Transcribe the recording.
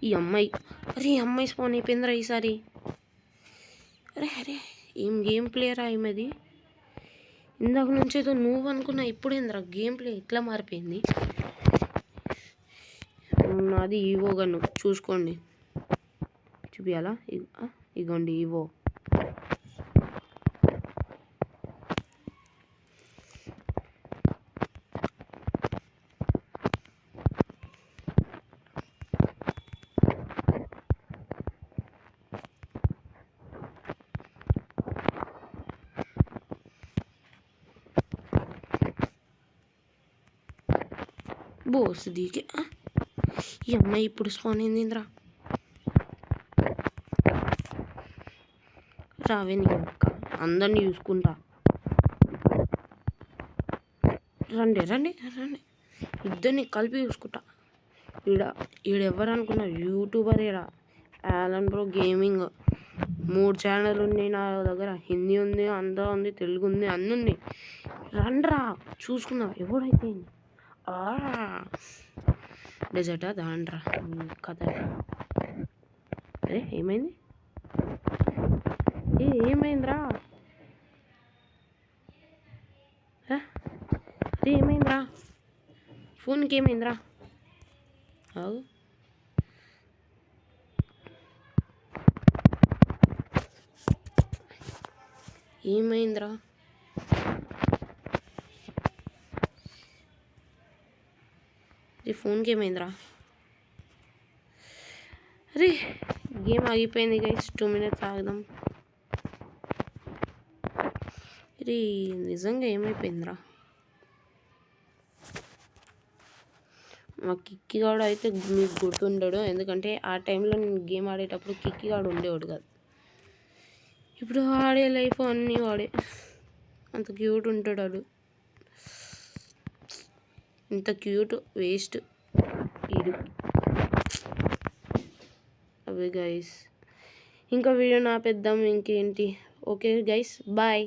ఈ అమ్మాయి అరే ఈ అమ్మాయి స్పాన్ అయిపోయిందిరా ఈసారి. అరే అరే ఏం గేమ్ ప్లేయరా ఈమెది. ఇందాక నుంచి ఏదో నువ్వు అనుకున్నా, ఇప్పుడేందిరా గేమ్ ప్లే ఇట్లా మారిపోయింది. నాది ఈవో గన్ను చూసుకోండి. చూపియాలా? ఇగోండి ఈవో. బోస్ దిగే ఈ అమ్మాయి ఇప్పుడు స్పాన్ అయిందింద్రా. రావే నీ అక్క, అందరినీ చూసుకుంటా. రండి రండి రండి, ఇద్దరిని కలిపి చూసుకుంటా. ఈడెవరు అనుకున్నారు? యూట్యూబర్ ఈడ యాలన్ బ్రో గేమింగ్. 3 ఛానల్ ఉన్నాయి నా దగ్గర. హిందీ ఉంది, ఆంధ్ర ఉంది, తెలుగు ఉంది, అన్నీ ఉంది. రండ్రా చూసుకుందాం ఎవడైతే. డెజర్టా దాండ్రా కథ. అరే ఏమైంది? ఏమైందిరా? ఏమైందిరా? ఫోన్కి ఏమైందిరా? ఏమైందిరా? ఫోన్కి ఏమైందిరా? అరే గేమ్ ఆగిపోయింది గైస్. 2 minutes ఆగుదాం. అరే నిజంగా ఏమైపోయిందిరా? మా కిక్కిగాడు అయితే మీకు గుర్తుండడు, ఎందుకంటే ఆ టైంలో నేను గేమ్ ఆడేటప్పుడు కిక్కిగాడు ఉండేవాడు కాదు. ఇప్పుడు ఆడే లైఫ్ అన్నీ వాడే. అంత క్యూట్ ఉంటాడు వాడు. ఇంత క్యూట్ వేస్ట్ ఇది. అవి గైస్ ఇంకా వీడియో ఆపేద్దాం. ఇంకేంటి? Okay guys bye.